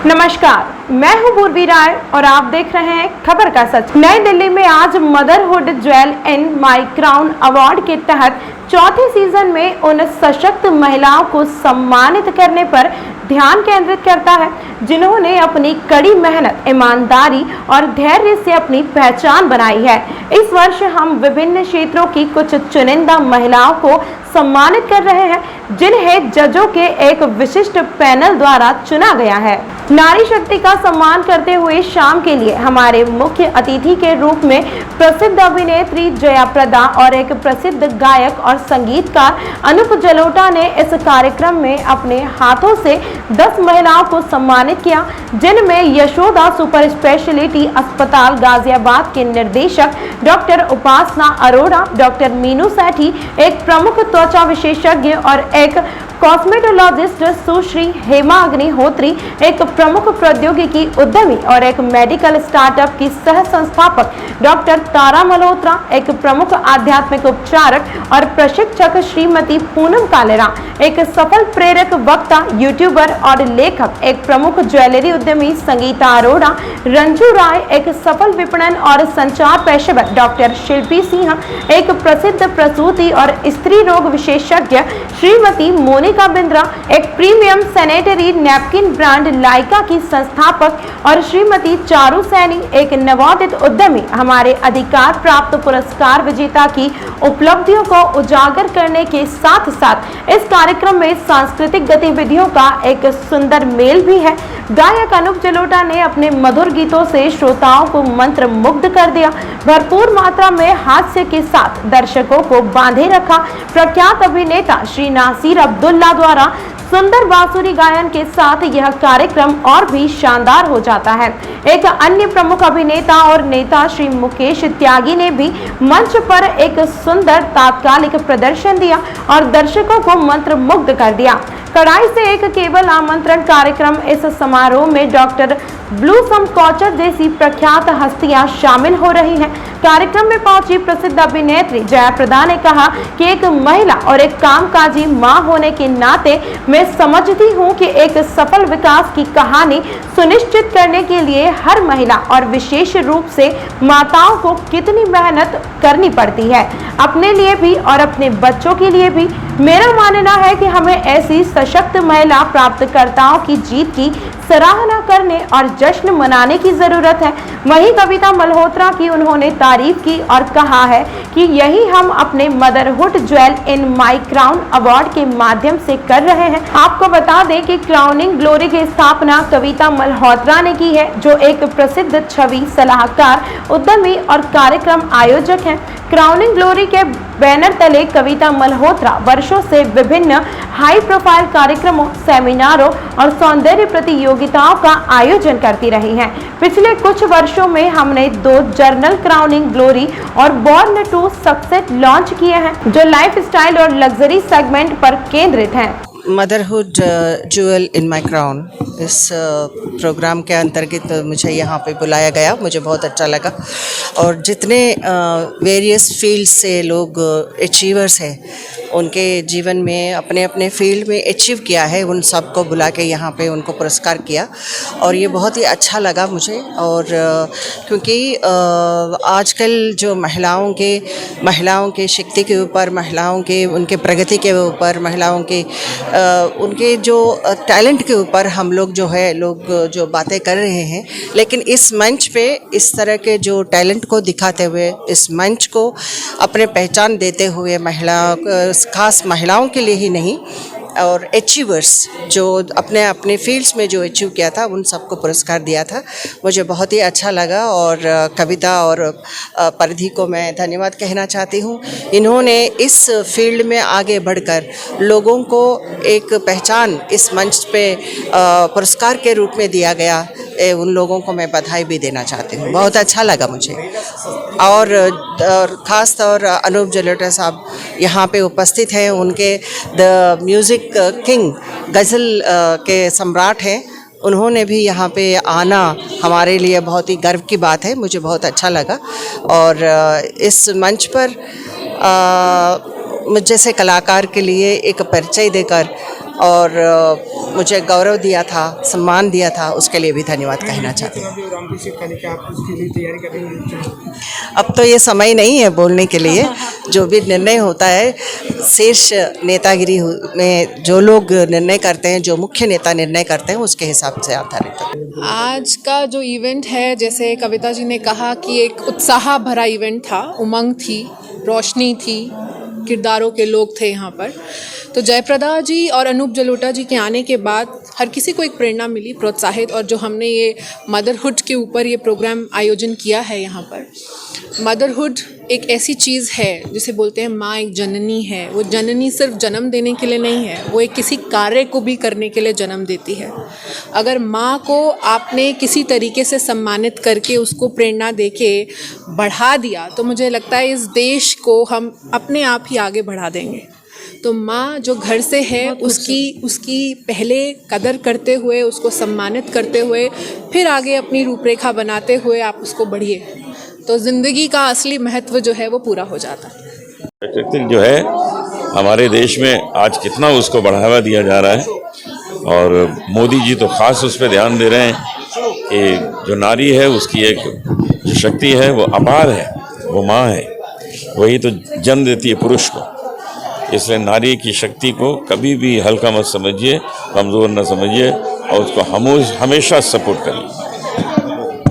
नमस्कार, मैं हूं पूर्वी राय और आप देख रहे हैं खबर का सच। नई दिल्ली में आज motherhood jewel in my crown award के तहत चौथे सीजन में उन सशक्त महिलाओं को सम्मानित करने पर ध्यान केंद्रित करता है जिन्होंने अपनी कड़ी मेहनत, ईमानदारी और धैर्य से अपनी पहचान बनाई है। इस वर्ष हम विभिन्न क्षेत्रों की कुछ चुनिंदा महिलाओं को सम्मानित कर रहे हैं जिन्हें जजों के एक विशिष्ट पैनल द्वारा चुना गया है। नारी शक्ति का सम्मान करते हुए शाम के लिए हमारे मुख्य अतिथि के रूप में प्रसिद्ध अभिनेत्री जया प्रदा और एक प्रसिद्ध गायक और संगीतकार अनूप जलोटा ने इस कार्यक्रम में अपने हाथों से 10 महिलाओं को सम्मानित किया, जिनमें यशोदा सुपर स्पेशलिटी अस्पताल गाजियाबाद के निर्देशक डॉक्टर उपासना अरोड़ा, डॉक्टर मीनू सेठी, एक प्रमुख त्वचा विशेषज्ञ और एक कॉस्मेटोलॉजिस्ट सुश्री हेमा अग्निहोत्री, एक प्रमुख प्रौद्योगिकी उद्यमी और एक मेडिकल स्टार्टअप की सह संस्थापक डॉक्टर तारा मल्होत्रा, एक प्रमुख आध्यात्मिक उपचारक और प्रशिक्षक श्रीमती पूनम कालेरा, एक सफल प्रेरक वक्ता, यूट्यूबर और लेखक, एक प्रमुख ज्वेलरी उद्यमी संगीता अरोड़ा, रंजू राय, एक सफल विपणन और संचार पेशेवर डॉक्टर शिल्पी सिंह, एक प्रसिद्ध प्रसूति और स्त्री रोग विशेषज्ञ श्रीमती मोनिका बिंद्रा, एक प्रीमियम सैनिटरी नैपकिन ब्रांड लाइका की संस्थापक और श्रीमती चारू सैनी, एक नवोदित उद्यमी। हमारे अधिकार प्राप्त पुरस्कार विजेता की उपलब्धियों को उजागर करने के साथ साथ इस कार्यक्रम में सांस्कृतिक गतिविधियों का एक सुंदर मेल भी है। गायक अनूप जलोटा ने अपने मधुर गीतों से श्रोताओं को मंत्र मुग्ध कर दिया, भरपूर मात्रा में हास्य के साथ दर्शकों को बांधे रखा। प्रख्यात अभिनेता श्री नासिर अब्दुल्ला द्वारा सुंदर बांसुरी गायन के साथ यह कार्यक्रम और भी शानदार हो जाता है। एक अन्य प्रमुख अभिनेता और नेता श्री मुकेश त्यागी ने भी मंच पर एक सुंदर तात्कालिक प्रदर्शन दिया और दर्शकों को मंत्र मुग्ध कर दिया। कड़ाई से एक केवल आमंत्रण कार्यक्रम। इस समारोह में डॉक्टर ब्लूसम कौचर जैसी प्रख्यात हस्तियां शामिल हो रही हैं। कार्यक्रम में पहुंची प्रसिद्ध अभिनेत्री जया प्रदा ने कहा कि एक महिला और एक कामकाजी मां होने के नाते मैं समझती हूं कि एक सफल विकास की कहानी सुनिश्चित करने के लिए हर महिला और विशेष रूप से माताओं को कितनी मेहनत करनी पड़ती है, अपने लिए भी और अपने बच्चों के लिए भी। मेरा मानना है कि हमें ऐसी सशक्त महिला प्राप्तकर्ताओं की जीत की सराहना करने और जश्न मनाने की जरूरत है। वहीं कविता मल्होत्रा की उन्होंने तारीफ की और कहा है कि यही हम अपने motherhood jewel in my crown award के माध्यम से कर रहे हैं। आपको बता दें कि क्राउनिंग ग्लोरी की स्थापना कविता मल्होत्रा ने की है, जो एक प्रसिद्ध छवि सलाहकार, उद्यमी और कार्यक्रम आयोजक हैं। क्राउनिंग ग्लोरी के बैनर तले कविता मल्होत्रा वर्षों से विभिन्न हाई प्रोफाइल कार्यक्रमों, सेमिनारों और सौंदर्य प्रतियोगिताओं का आयोजन करती रही हैं। पिछले कुछ वर्षों में हमने 2 जर्नल क्राउनिंग ग्लोरी और बॉर्न टू सक्सेस लॉन्च किए हैं, जो लाइफस्टाइल और लग्जरी सेगमेंट पर केंद्रित हैं। Motherhood jewel in my crown इस प्रोग्राम के अंतर्गत मुझे यहाँ पे बुलाया गया, मुझे बहुत अच्छा लगा। और जितने वेरियस फील्ड से लोग अचीवर्स हैं, उनके जीवन में अपने अपने फील्ड में अचीव किया है, उन सबको बुला के यहाँ पे उनको पुरस्कार किया और ये बहुत ही अच्छा लगा मुझे। और क्योंकि आजकल जो महिलाओं के शक्ति के ऊपर, महिलाओं के उनके प्रगति के ऊपर, महिलाओं के उनके जो टैलेंट के ऊपर हम लोग जो बातें कर रहे हैं, लेकिन इस मंच पे इस तरह के जो टैलेंट को दिखाते हुए, इस मंच को अपने पहचान देते हुए खास महिलाओं के लिए ही नहीं और अचीवर्स जो अपने अपने फील्ड्स में जो अचीव किया था, उन सबको पुरस्कार दिया था। मुझे बहुत ही अच्छा लगा और कविता और परिधि को मैं धन्यवाद कहना चाहती हूँ। इन्होंने इस फील्ड में आगे बढ़कर लोगों को एक पहचान इस मंच पे पुरस्कार के रूप में दिया गया, उन लोगों को मैं बधाई भी देना चाहती हूँ। बहुत अच्छा लगा मुझे। और ख़ास तौर अनूप जलोटा साहब यहाँ पे उपस्थित हैं। उनके द म्यूज़िक किंग, गज़ल के सम्राट हैं, उन्होंने भी यहाँ पे आना हमारे लिए बहुत ही गर्व की बात है। मुझे बहुत अच्छा लगा और इस मंच पर मुझ जैसे कलाकार के लिए एक परिचय देकर और मुझे गौरव दिया था, सम्मान दिया था, उसके लिए भी धन्यवाद कहना चाहती हूँ। अब तो ये समय नहीं है बोलने के लिए। जो भी निर्णय होता है शीर्ष नेतागिरी में जो लोग निर्णय करते हैं, जो मुख्य नेता निर्णय करते हैं, उसके हिसाब से आधारित है। आज का जो इवेंट है, जैसे कविता जी ने कहा कि एक उत्साह भरा इवेंट था, उमंग थी, रोशनी थी, किरदारों के लोग थे यहाँ पर। तो जयप्रदा जी और अनूप जलोटा जी के आने के बाद हर किसी को एक प्रेरणा मिली, प्रोत्साहित। और जो हमने ये मदरहुड के ऊपर ये प्रोग्राम आयोजन किया है यहाँ पर, मदरहुड एक ऐसी चीज़ है जिसे बोलते हैं माँ एक जननी है। वो जननी सिर्फ जन्म देने के लिए नहीं है, वो एक किसी कार्य को भी करने के लिए जन्म देती है। अगर माँ को आपने किसी तरीके से सम्मानित करके उसको प्रेरणा देके बढ़ा दिया, तो मुझे लगता है इस देश को हम अपने आप ही आगे बढ़ा देंगे। तो माँ जो घर से है उसकी पहले कदर करते हुए, उसको सम्मानित करते हुए, फिर आगे अपनी रूपरेखा बनाते हुए आप उसको बढ़िए, तो ज़िंदगी का असली महत्व जो है वो पूरा हो जाता है। प्राकृतिक जो है हमारे देश में आज कितना उसको बढ़ावा दिया जा रहा है, और मोदी जी तो ख़ास उस पर ध्यान दे रहे हैं कि जो नारी है उसकी एक जो शक्ति है वो अपार है, वो माँ है, वही तो जन्म देती है पुरुष को। इसलिए नारी की शक्ति को कभी भी हल्का मत समझिए, कमज़ोर न समझिए, और उसको हमेशा सपोर्ट करिए।